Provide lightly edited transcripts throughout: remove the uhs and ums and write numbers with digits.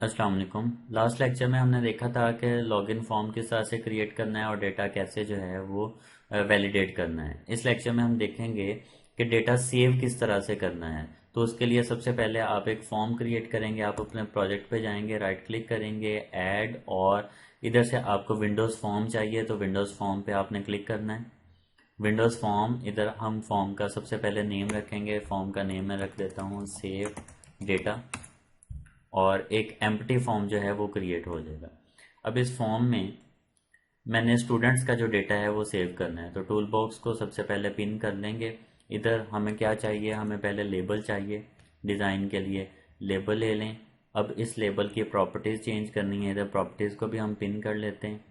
अस्सलाम वालेकुम। Last lecture में हमने देखा था कि लॉगिन फॉर्म किस तरह से क्रिएट करना है और डेटा कैसे जो है वो वैलिडेट करना है। इस लेक्चर में हम देखेंगे कि डेटा सेव किस तरह से करना है। तो उसके लिए सबसे पहले आप एक फॉर्म क्रिएट करेंगे। आप अपने प्रोजेक्ट पे जाएंगे, राइट क्लिक करेंगे, ऐड, और इधर से आपको विंडोज़ फॉर्म चाहिए तो विंडोज़ फॉर्म पे आपने क्लिक करना है। विंडोज़ फॉर्म, इधर हम फॉर्म का सबसे पहले नेम रखेंगे। फॉर्म का नेम मैं रख देता हूँ सेव डेटा, और एक एम्प्टी फॉर्म जो है वो क्रिएट हो जाएगा। अब इस फॉर्म में मैंने स्टूडेंट्स का जो डेटा है वो सेव करना है, तो टूल बॉक्स को सबसे पहले पिन कर लेंगे। इधर हमें क्या चाहिए, हमें पहले लेबल चाहिए। डिज़ाइन के लिए लेबल ले लें। अब इस लेबल की प्रॉपर्टीज़ चेंज करनी है, इधर प्रॉपर्टीज़ को भी हम पिन कर लेते हैं।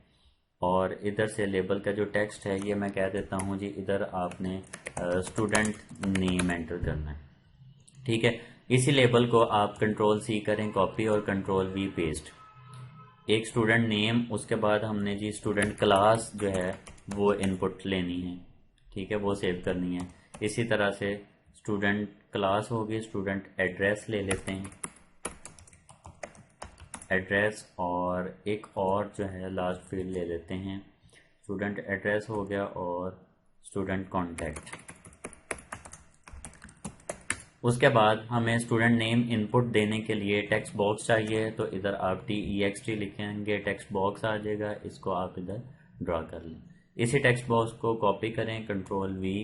और इधर से लेबल का जो टेक्स्ट है ये मैं कह देता हूँ जी, इधर आपने स्टूडेंट नेम एंटर करना है। ठीक है। इसी लेबल को आप कंट्रोल सी करें कॉपी और कंट्रोल वी पेस्ट। एक स्टूडेंट नेम, उसके बाद हमने जी स्टूडेंट क्लास जो है वो इनपुट लेनी है। ठीक है, वो सेव करनी है। इसी तरह से स्टूडेंट क्लास होगी, स्टूडेंट एड्रेस ले लेते हैं, एड्रेस, और एक और जो है लास्ट फील्ड ले लेते हैं। स्टूडेंट एड्रेस हो गया और स्टूडेंट कॉन्टैक्ट। उसके बाद हमें स्टूडेंट नेम इनपुट देने के लिए टेक्स्ट बॉक्स चाहिए, तो इधर आप TEXT लिखेंगे, टेक्स्ट बॉक्स आ जाएगा। इसको आप इधर ड्रा कर लें। इसी टेक्स्ट बॉक्स को कॉपी करें, कंट्रोल V।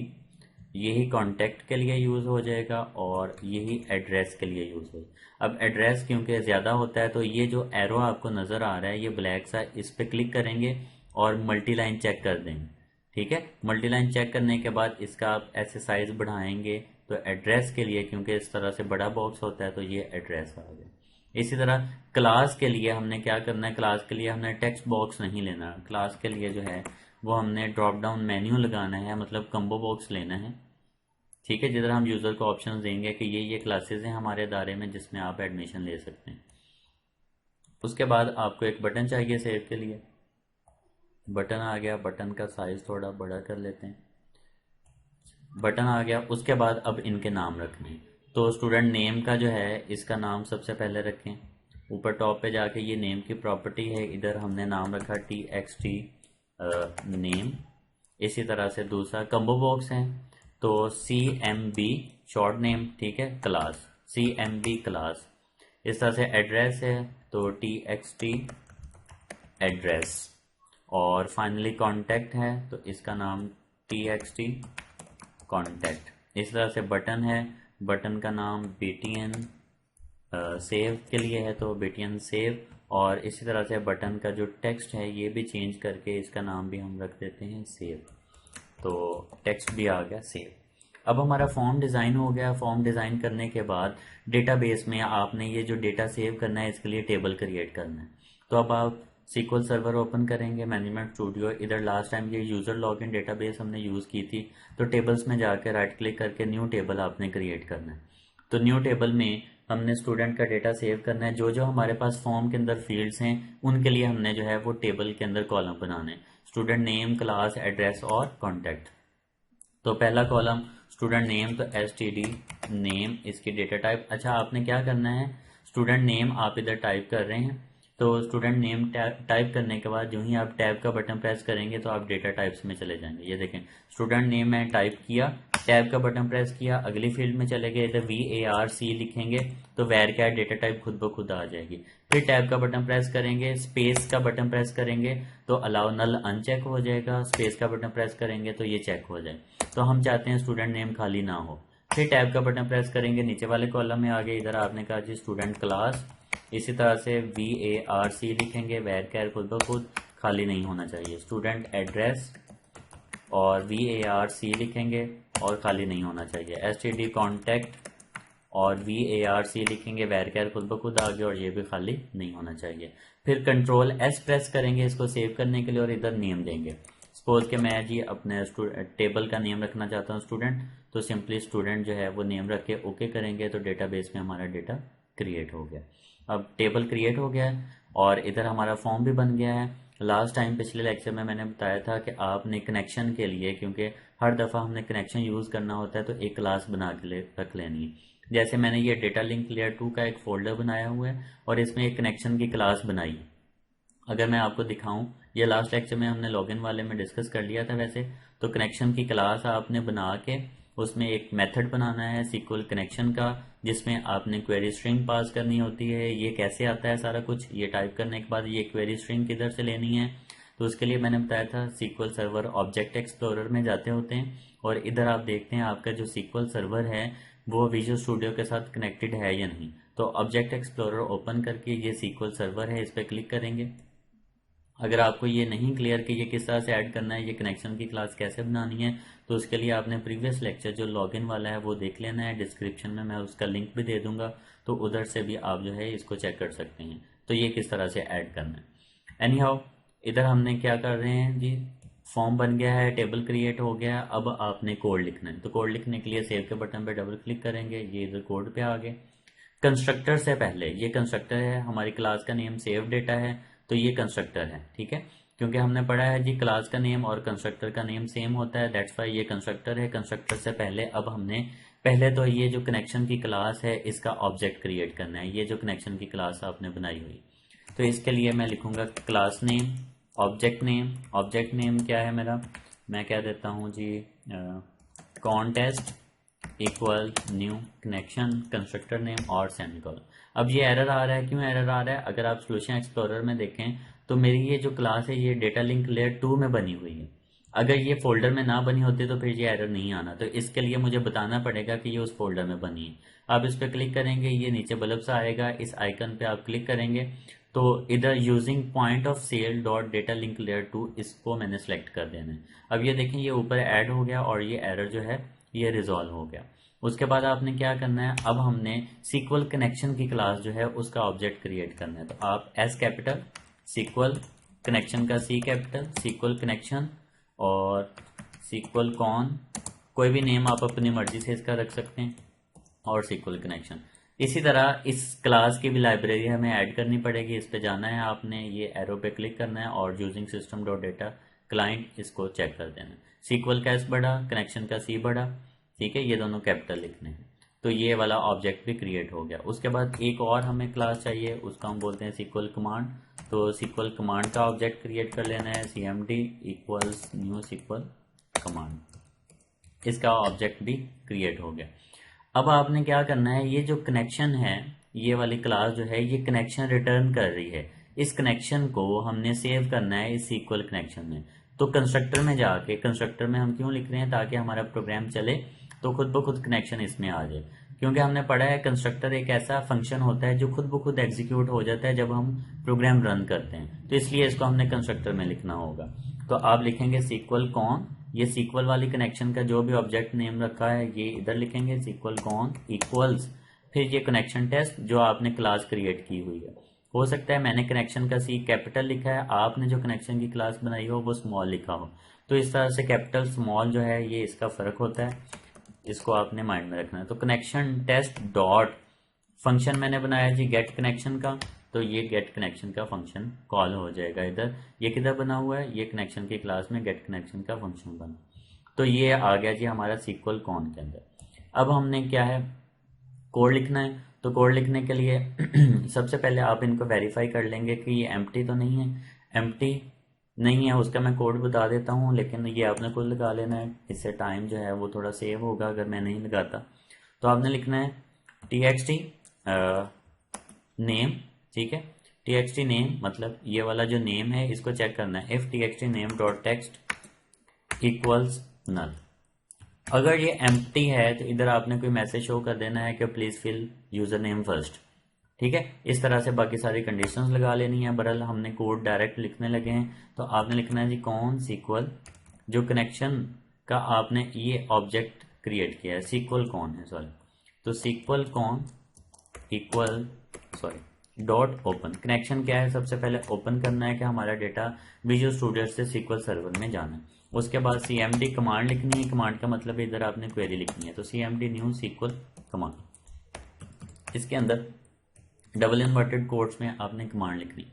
यही कॉन्टैक्ट के लिए यूज़ हो जाएगा और यही एड्रेस के लिए यूज़ हो जाएगा। अब एड्रेस क्योंकि ज़्यादा होता है तो ये जो एरो आपको नज़र आ रहा है ये ब्लैक सा, इस पर क्लिक करेंगे और मल्टी लाइन चेक कर देंगे। ठीक है, मल्टी लाइन चेक करने के बाद इसका आप ऐसे साइज बढ़ाएंगे तो एड्रेस के लिए, क्योंकि इस तरह से बड़ा बॉक्स होता है तो ये एड्रेस आ गया। इसी तरह क्लास के लिए हमने क्या करना है, क्लास के लिए हमने टेक्स्ट बॉक्स नहीं लेना। क्लास के लिए जो है वो हमने ड्रॉप डाउन मेन्यू लगाना है, मतलब कम्बो बॉक्स लेना है। ठीक है, जिधर हम यूज़र को ऑप्शन देंगे कि ये क्लासेस हैं हमारे दायरे में जिसमें आप एडमिशन ले सकते हैं। उसके बाद आपको एक बटन चाहिए सेव के लिए। बटन आ गया, बटन का साइज थोड़ा बड़ा कर लेते हैं। बटन आ गया। उसके बाद अब इनके नाम रखने हैं। तो स्टूडेंट नेम का जो है इसका नाम सबसे पहले रखें। ऊपर टॉप पे जाके ये नेम की प्रॉपर्टी है, इधर हमने नाम रखा TXT नेम। इसी तरह से दूसरा कम्बो बॉक्स है तो CMB शॉर्ट नेम, ठीक है, क्लास, CMB क्लास। इस तरह से एड्रेस है तो TXT एड्रेस। और फाइनली कॉन्टैक्ट है तो इसका नाम TXT कॉन्टैक्ट। इस तरह से बटन है, बटन का नाम BTN सेव के लिए है तो BTN सेव। और इसी तरह से बटन का जो टेक्स्ट है ये भी चेंज करके इसका नाम भी हम रख देते हैं सेव। तो टेक्स्ट भी आ गया सेव। अब हमारा फॉर्म डिज़ाइन हो गया। फॉर्म डिज़ाइन करने के बाद डेटाबेस में आपने ये जो डेटा सेव करना है इसके लिए टेबल क्रिएट करना है। तो अब आप SQL सर्वर ओपन करेंगे, मैनेजमेंट स्टूडियो। इधर लास्ट टाइम ये यूज़र लॉगिन डेटाबेस हमने यूज़ की थी, तो टेबल्स में जाकर राइट क्लिक करके न्यू टेबल आपने क्रिएट करना है। तो न्यू टेबल में हमने स्टूडेंट का डेटा सेव करना है। जो जो हमारे पास फॉर्म के अंदर फील्ड्स हैं उनके लिए हमने जो है वो टेबल के अंदर कॉलम बनाने हैं, स्टूडेंट नेम, क्लास, एड्रेस और कॉन्टैक्ट। तो पहला कॉलम स्टूडेंट नेम, तो STD नेम, इसकी डेटा टाइप। अच्छा, आपने क्या करना है, स्टूडेंट नेम आप इधर टाइप कर रहे हैं तो स्टूडेंट नेम टाइप करने के बाद जो ही आप टैब का बटन प्रेस करेंगे तो आप डेटा टाइप्स में चले जाएंगे। ये देखें, स्टूडेंट नेम मैं टाइप किया, टैब का बटन प्रेस किया, अगली फील्ड में चले गए, इधर VARC लिखेंगे तो वैर कैट डेटा टाइप खुद ब खुद आ जाएगी। फिर टैब का बटन प्रेस करेंगे, स्पेस का बटन प्रेस करेंगे तो अलाउ नल अनचेक हो जाएगा, स्पेस का बटन प्रेस करेंगे तो ये चेक हो जाए। तो हम चाहते हैं स्टूडेंट नेम खाली ना हो। फिर टैब का बटन प्रेस करेंगे, नीचे वाले कॉलम में आगे, इधर आपने कहा जी स्टूडेंट क्लास। इसी तरह से VARC लिखेंगे, वैर कैर खुद ब खुद खाली नहीं होना चाहिए। स्टूडेंट एड्रेस और VARC लिखेंगे और खाली नहीं होना चाहिए। STD कॉन्टैक्ट और VARC लिखेंगे, वैर कैर खुद ब खुद आ गया और ये भी खाली नहीं होना चाहिए। फिर कंट्रोल S प्रेस करेंगे इसको सेव करने के लिए और इधर नेम देंगे। सपोज के मैं जी अपने टेबल का नेम रखना चाहता हूँ स्टूडेंट, तो सिंपली स्टूडेंट जो है वो नेम रख के ओके करेंगे तो डेटाबेस में हमारा डेटा क्रिएट हो गया। अब टेबल क्रिएट हो गया है और इधर हमारा फॉर्म भी बन गया है। लास्ट टाइम पिछले लेक्चर में मैंने बताया था कि आपने कनेक्शन के लिए, क्योंकि हर दफ़ा हमने कनेक्शन यूज़ करना होता है तो एक क्लास बना के रख लेनी है। जैसे मैंने ये डेटा लिंक लेयर 2 का एक फोल्डर बनाया हुआ है और इसमें एक कनेक्शन की क्लास बनाई। अगर मैं आपको दिखाऊं, ये लास्ट लेक्चर में हमने लॉगिन वाले में डिस्कस कर लिया था वैसे। तो कनेक्शन की क्लास आपने बना के उसमें एक मेथड बनाना है सीक्वल कनेक्शन का, जिसमें आपने क्वेरी स्ट्रिंग पास करनी होती है। ये कैसे आता है सारा कुछ, ये टाइप करने के बाद ये क्वेरी स्ट्रिंग किधर से लेनी है, तो उसके लिए मैंने बताया था सीक्वल सर्वर ऑब्जेक्ट एक्सप्लोरर में जाते होते हैं और इधर आप देखते हैं आपका जो सीक्वल सर्वर है वो विजुअल स्टूडियो के साथ कनेक्टेड है या नहीं। तो ऑब्जेक्ट एक्सप्लोरर ओपन करके ये सीक्वल सर्वर है, इस पर क्लिक करेंगे। अगर आपको ये नहीं क्लियर कि ये किस तरह से ऐड करना है, ये कनेक्शन की क्लास कैसे बनानी है, तो उसके लिए आपने प्रीवियस लेक्चर जो लॉगिन वाला है वो देख लेना है। डिस्क्रिप्शन में मैं उसका लिंक भी दे दूंगा, तो उधर से भी आप जो है इसको चेक कर सकते हैं। तो ये किस तरह से ऐड करना है। एनी हाउ, इधर हमने क्या कर रहे हैं जी, फॉर्म बन गया है, टेबल क्रिएट हो गया। अब आपने कोड लिखना है, तो कोड लिखने के लिए सेव के बटन पे डबल क्लिक करेंगे, ये इधर कोड पे आ गए। कंस्ट्रक्टर से पहले, ये कंस्ट्रक्टर है, हमारी क्लास का नेम सेव डेटा है, तो ये कंस्ट्रक्टर है, ठीक है। क्योंकि हमने पढ़ा है जी क्लास का नेम और कंस्ट्रक्टर का नेम सेम होता है, दैट्स वाई ये कंस्ट्रक्टर है। कंस्ट्रक्टर से पहले अब हमने पहले तो ये जो कनेक्शन की क्लास है इसका ऑब्जेक्ट क्रिएट करना है। ये जो कनेक्शन की क्लास आपने बनाई हुई, तो इसके लिए मैं लिखूंगा class name object name. Object name क्या है मेरा, मैं क्या देता हूँ जी, contest equal new connection constructor name और सेमीकोलन। अब ये एरर आ रहा है, क्यों एरर आ रहा है? अगर आप सॉल्यूशन एक्सप्लोरर में देखें तो मेरी ये जो क्लास है ये डेटा लिंक लेयर 2 में बनी हुई है। अगर ये फोल्डर में ना बनी होती तो फिर ये एरर नहीं आना। तो इसके लिए मुझे बताना पड़ेगा कि ये उस फोल्डर में बनी है। आप इस पर क्लिक करेंगे, ये नीचे बल्ब सा आएगा, इस आइकन पे आप क्लिक करेंगे तो इधर using point of sale dot data link layer 2 इसको मैंने सेलेक्ट कर देना है। अब ये देखें ये ऊपर ऐड हो गया और ये एरर जो है ये रिजॉल्व हो गया। उसके बाद आपने क्या करना है, अब हमने सीक्वल कनेक्शन की क्लास जो है उसका ऑब्जेक्ट क्रिएट करना है। तो आप एस कैपिटल सीक्वल कनेक्शन का सी कैपिटल सीक्वल कनेक्शन और सीक्वल कॉन, कोई भी नेम आप अपनी मर्जी से इसका रख सकते हैं, और सीक्वल कनेक्शन। इसी तरह इस क्लास की भी लाइब्रेरी हमें ऐड करनी पड़ेगी। इस पे जाना है आपने, ये एरो पे क्लिक करना है और using system dot data client इसको चेक कर देना। सीक्वल का एस बड़ा, कनेक्शन का सी बड़ा, ठीक है, ये दोनों कैपिटल लिखने हैं। तो ये वाला ऑब्जेक्ट भी क्रिएट हो गया। उसके बाद एक और हमें क्लास चाहिए, उसका हम बोलते हैं सीक्वल कमांड। तो सीक्वल कमांड का ऑब्जेक्ट क्रिएट कर लेना है, cmd equals new SQL command, इसका ऑब्जेक्ट भी क्रिएट हो गया। अब आपने क्या करना है, ये जो कनेक्शन है, ये वाली क्लास जो है ये कनेक्शन रिटर्न कर रही है। इस कनेक्शन को हमने सेव करना है इस सीक्वल कनेक्शन में। तो कंस्ट्रक्टर में जाके, कंस्ट्रक्टर में हम क्यों लिख रहे हैं, ताकि हमारा प्रोग्राम चले तो खुद ब खुद कनेक्शन इसमें आ जाए। क्योंकि हमने पढ़ा है कंस्ट्रक्टर एक ऐसा फंक्शन होता है जो खुद ब खुद एग्जीक्यूट हो जाता है जब हम प्रोग्राम रन करते हैं, तो इसलिए इसको हमने कंस्ट्रक्टर में लिखना होगा। तो आप लिखेंगे सीक्वल कॉन, ये सीक्वल वाली कनेक्शन का जो भी ऑब्जेक्ट नेम रखा है ये इधर लिखेंगे, सीक्वल कॉन इक्वल्स, फिर ये कनेक्शन टेस्ट जो आपने क्लास क्रिएट की हुई है। हो सकता है मैंने कनेक्शन का सी कैपिटल लिखा है, आपने जो कनेक्शन की क्लास बनाई हो वो स्मॉल लिखा हो। तो इस तरह से कैपिटल स्मॉल जो है ये इसका फर्क होता है, इसको आपने माइंड में रखना है। तो कनेक्शन टेस्ट डॉट फंक्शन मैंने बनाया जी गेट कनेक्शन का, तो ये गेट कनेक्शन का फंक्शन कॉल हो जाएगा इधर। ये किधर बना हुआ है, ये कनेक्शन की क्लास में गेट कनेक्शन का फंक्शन बना। तो ये आ गया जी हमारा सीक्वल कॉन के अंदर। अब हमने क्या है, कोड लिखना है। तो कोड लिखने के लिए सबसे पहले आप इनको वेरीफाई कर लेंगे कि ये एम्प्टी तो नहीं है। एम्प्टी नहीं है उसका मैं कोड बता देता हूँ, लेकिन ये आपने खुद लगा लेना है, इससे टाइम जो है वो थोड़ा सेव होगा अगर मैं नहीं लगाता। तो आपने लिखना है txt नेम, ठीक है, txt नेम मतलब ये वाला जो नेम है इसको चेक करना है, if txt name dot text equals null. अगर ये एम्प्टी है तो इधर आपने कोई मैसेज शो कर देना है कि please fill user name first, ठीक है। इस तरह से बाकी सारी कंडीशंस लगा लेनी है। बहरहाल हमने कोड डायरेक्ट लिखने लगे हैं, तो आपने लिखना है जी कौन सीक्वल, जो कनेक्शन का आपने ये ऑब्जेक्ट क्रिएट किया है, सीक्वल कौन है सॉरी, तो सीक्वल कौन equal sorry dot open. Connection क्या है, सबसे पहले ओपन करना है कि हमारा डेटा विजुअल स्टूडियो से सीक्वल सर्वर में जाना है। उसके बाद cmd कमांड लिखनी है, कमांड का मतलब इधर आपने क्वेरी लिखनी है, तो cmd न्यू सीक्वल कमांड, इसके अंदर डबल इन्वर्टेड कोट्स में आपने कमांड लिखनी।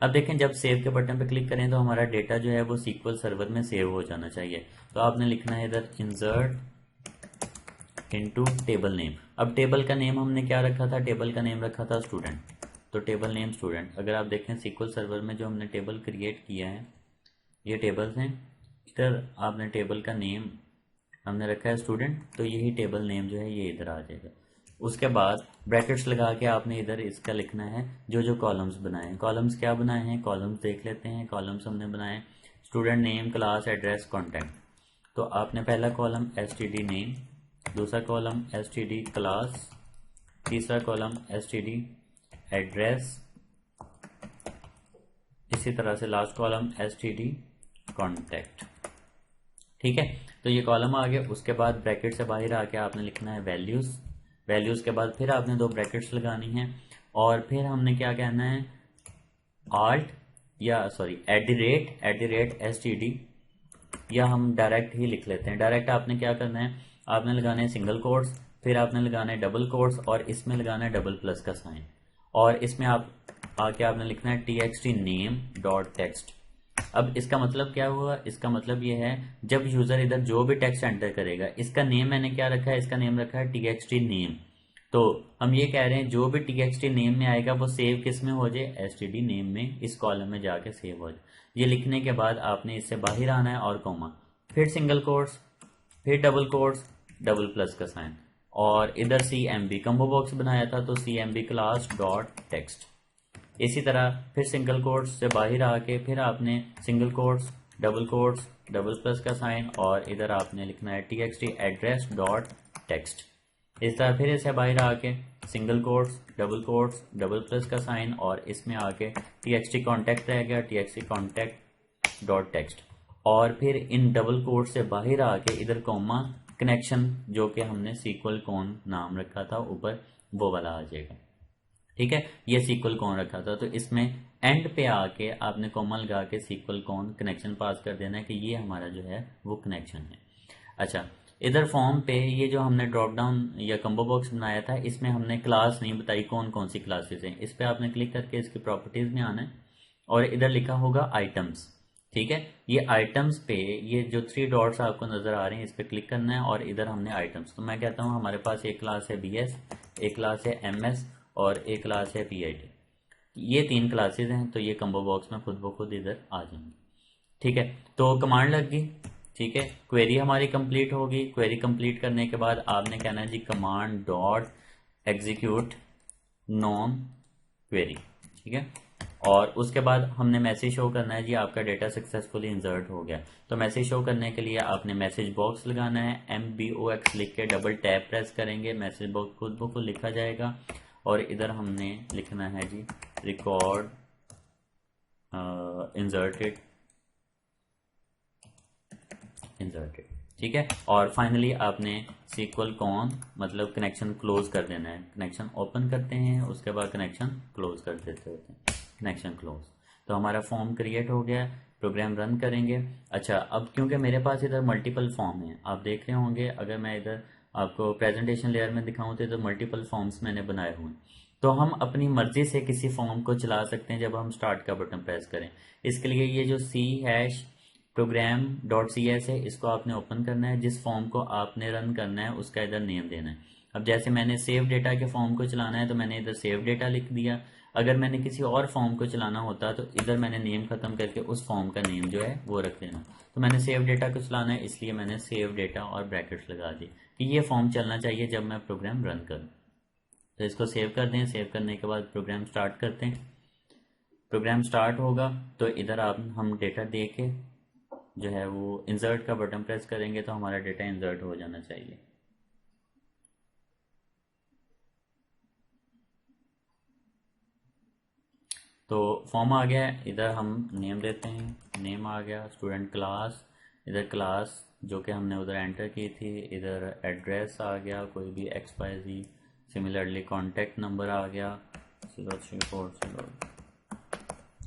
अब देखें जब सेव के बटन पे क्लिक करें तो हमारा डेटा जो है वो सीक्वल सर्वर में सेव हो जाना चाहिए। तो आपने लिखना है इधर इंसर्ट इनटू टेबल नेम। अब टेबल का नेम हमने क्या रखा था, टेबल का नेम रखा था स्टूडेंट, तो टेबल नेम स्टूडेंट। अगर आप देखें सीक्वल सर्वर में जो हमने टेबल क्रिएट किया है, ये टेबल्स हैं, इधर आपने टेबल का नेम हमने रखा है स्टूडेंट, तो यही टेबल नेम जो है ये इधर आ जाएगा। उसके बाद ब्रैकेट्स लगा के आपने इधर इसका लिखना है जो जो कॉलम्स बनाए हैं। कॉलम्स क्या बनाए हैं, कॉलम्स देख लेते हैं। कॉलम्स हमने बनाए student name, class, address, contact. तो आपने पहला कॉलम एसटीडी नेम, दूसरा कॉलम एसटीडी क्लास, तीसरा कॉलम एसटीडी एड्रेस, इसी तरह से लास्ट कॉलम एसटीडी कॉन्टैक्ट। ठीक है, तो ये कॉलम आ गया। उसके बाद ब्रैकेट से बाहर आके आपने लिखना है वैल्यूज। वैल्यूज के बाद फिर आपने 2 ब्रैकेट्स लगानी है और फिर हमने क्या कहना है, आल्ट या सॉरी @ एसटीडी, या हम डायरेक्ट ही लिख लेते हैं। डायरेक्ट आपने क्या करना है, आपने लगाना है सिंगल कोट्स, फिर आपने लगाना है डबल कोट्स और इसमें लगाना है डबल प्लस का साइन, और इसमें आप आके आपने लिखना है txt name डॉट टेक्स्ट। अब इसका मतलब क्या हुआ, इसका मतलब ये है जब यूजर इधर जो भी टेक्स्ट एंटर करेगा, इसका नेम मैंने क्या रखा है, इसका नेम रखा है txt नेम। तो हम ये कह रहे हैं जो भी txt नेम में आएगा वो सेव किस में हो जाए, std नेम में, इस कॉलम में जाके सेव हो जाए। ये लिखने के बाद आपने इससे बाहर आना है और कॉमा, फिर सिंगल कोट्स, फिर डबल कोट्स, डबल प्लस का साइन, और इधर CMB कम्बो बॉक्स बनाया था तो CMB क्लास डॉट टेक्स्ट। इसी तरह फिर सिंगल कोट्स से बाहर आके फिर आपने सिंगल कोट्स, डबल प्लस का साइन, और इधर आपने लिखना है txt एड्रेस डॉट टेक्स्ट। इस तरह फिर इसे बाहर आके सिंगल कोट्स, डबल प्लस का साइन, और इसमें आके txt कॉन्टैक्ट रह गया, txt कॉन्टैक्ट डॉट टेक्स्ट, और फिर इन डबल कोट्स से बाहर आके इधर कॉमा कनेक्शन जो कि हमने सीक्वल कॉन नाम रखा था ऊपर, वो वाला आ जाएगा। ठीक है, ये सीक्वल कॉन रखा था, तो इसमें एंड पे आके आपने कॉमा लगा के सीक्वल कॉन कनेक्शन पास कर देना है कि ये हमारा जो है वो कनेक्शन है। अच्छा, इधर फॉर्म पे ये जो हमने ड्रॉप डाउन या कम्बो बॉक्स बनाया था, इसमें हमने क्लास नहीं बताई कौन कौन सी क्लासेस हैं। इस पे आपने क्लिक करके इसकी प्रॉपर्टीज में आना है और इधर लिखा होगा आइटम्स। ठीक है, ये आइटम्स पे ये जो 3 डॉट्स आपको नजर आ रहे हैं, इस पे क्लिक करना है और इधर हमने आइटम्स, तो मैं कहता हूँ हमारे पास एक क्लास है BS, एक क्लास है MS और एक क्लास है PIT। ये 3 क्लासेज हैं, तो ये कम्बो बॉक्स में खुद ब खुद इधर आ जाएंगे। ठीक है, तो कमांड लग गई। ठीक है, क्वेरी हमारी कंप्लीट होगी। क्वेरी कंप्लीट करने के बाद आपने कहना है जी command dot execute non query. ठीक है, और उसके बाद हमने मैसेज शो करना है जी आपका डेटा सक्सेसफुली इंसर्ट हो गया। तो मैसेज शो करने के लिए आपने मैसेज बॉक्स लगाना है, MBOX लिख के डबल टैप प्रेस करेंगे, मैसेज बॉक्स खुद ब खुद लिखा जाएगा, और इधर हमने लिखना है जी रिकॉर्ड इंसर्टेड। ठीक है, और फाइनली आपने सीक्वल कॉन मतलब कनेक्शन क्लोज कर देना है। कनेक्शन ओपन करते हैं, उसके बाद कनेक्शन क्लोज कर देते होते हैं, कनेक्शन क्लोज। तो हमारा फॉर्म क्रिएट हो गया, प्रोग्राम रन करेंगे। अच्छा, अब क्योंकि मेरे पास इधर मल्टीपल फॉर्म है, आप देख रहे होंगे, अगर मैं इधर आपको प्रेजेंटेशन लेयर में दिखाऊं तो मल्टीपल फॉर्म्स मैंने बनाए हुए हैं। तो हम अपनी मर्जी से किसी फॉर्म को चला सकते हैं जब हम स्टार्ट का बटन प्रेस करें। इसके लिए ये जो program.cs है, इसको आपने ओपन करना है। जिस फॉर्म को आपने रन करना है उसका इधर नेम देना है। अब जैसे मैंने सेव डेटा के फॉर्म को चलाना है तो मैंने इधर सेव डेटा लिख दिया। अगर मैंने किसी और फॉर्म को चलाना होता तो इधर मैंने नेम खत्म करके उस फॉर्म का नेम जो है वो रख देना। तो मैंने सेव डेटा को चलाना है, इसलिए मैंने सेव डेटा और ब्रैकेट्स लगा दी कि ये फॉर्म चलना चाहिए जब मैं प्रोग्राम रन करूँ। तो इसको सेव कर दें। सेव करने के बाद प्रोग्राम स्टार्ट करते हैं। प्रोग्राम स्टार्ट होगा तो इधर हम डेटा दे के जो है वो इंसर्ट का बटन प्रेस करेंगे तो हमारा डेटा इंसर्ट हो जाना चाहिए। तो फॉर्म आ गया है, इधर हम नेम देते हैं, नेम आ गया स्टूडेंट क्लास, इधर क्लास जो कि हमने उधर एंटर की थी, इधर एड्रेस आ गया कोई भी XYZ, सिमिलरली कॉन्टैक्ट नंबर आ गया 0340।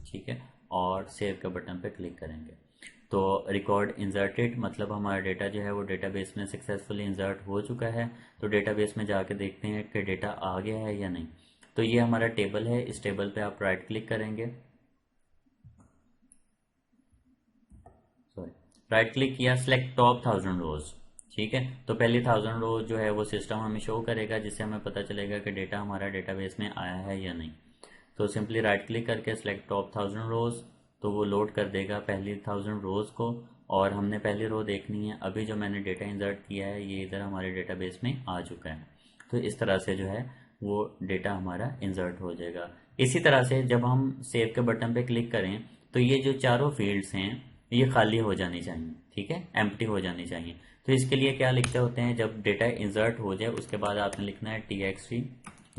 ठीक है, और सेव के बटन पे क्लिक करेंगे तो रिकॉर्ड इंसर्टेड मतलब हमारा डेटा जो है वो डेटाबेस में सक्सेसफुली इंसर्ट हो चुका है। तो डेटाबेस में जाके देखते हैं कि डेटा आ गया है या नहीं। तो ये हमारा टेबल है, इस टेबल पे आप राइट क्लिक करेंगे, राइट क्लिक किया, सिलेक्ट टॉप 1000 रोज। ठीक है। तो पहली 1000 रो जो है वो सिस्टम हमें शो करेगा, जिससे हमें पता चलेगा कि डेटा हमारा डेटाबेस में आया है या नहीं। तो सिंपली राइट क्लिक करके सिलेक्ट टॉप 1000 रोज, तो वो लोड कर देगा पहली 1000 रोज को, और हमने पहली रो देखनी है। अभी जो मैंने डेटा इंसर्ट किया है ये इधर हमारे डेटाबेस में आ चुका है। तो इस तरह से जो है वो डेटा हमारा इंसर्ट हो जाएगा। इसी तरह से जब हम सेव के बटन पे क्लिक करें तो ये जो चारों फील्ड्स हैं ये खाली हो जानी चाहिए, ठीक है, एम्प्टी हो जानी चाहिए। तो इसके लिए क्या लिखते होते हैं, जब डेटा इंसर्ट हो जाए उसके बाद आपने लिखना है txt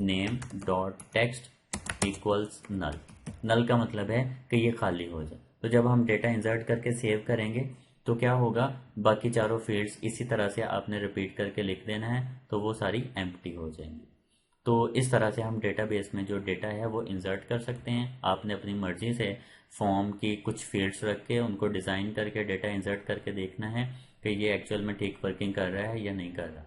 name dot text equals null. Null का मतलब है कि ये खाली हो जाए। तो जब हम डेटा इंसर्ट करके सेव करेंगे तो क्या होगा, बाकी चारों फील्ड्स इसी तरह से आपने रिपीट करके लिख देना है, तो वो सारी एम्प्टी हो जाएंगी। तो इस तरह से हम डेटाबेस में जो डेटा है वो इंसर्ट कर सकते हैं। आपने अपनी मर्जी से फॉर्म की कुछ फील्ड्स रख के उनको डिज़ाइन करके डेटा इंसर्ट करके देखना है कि ये एक्चुअल में ठीक वर्किंग कर रहा है या नहीं कर रहा।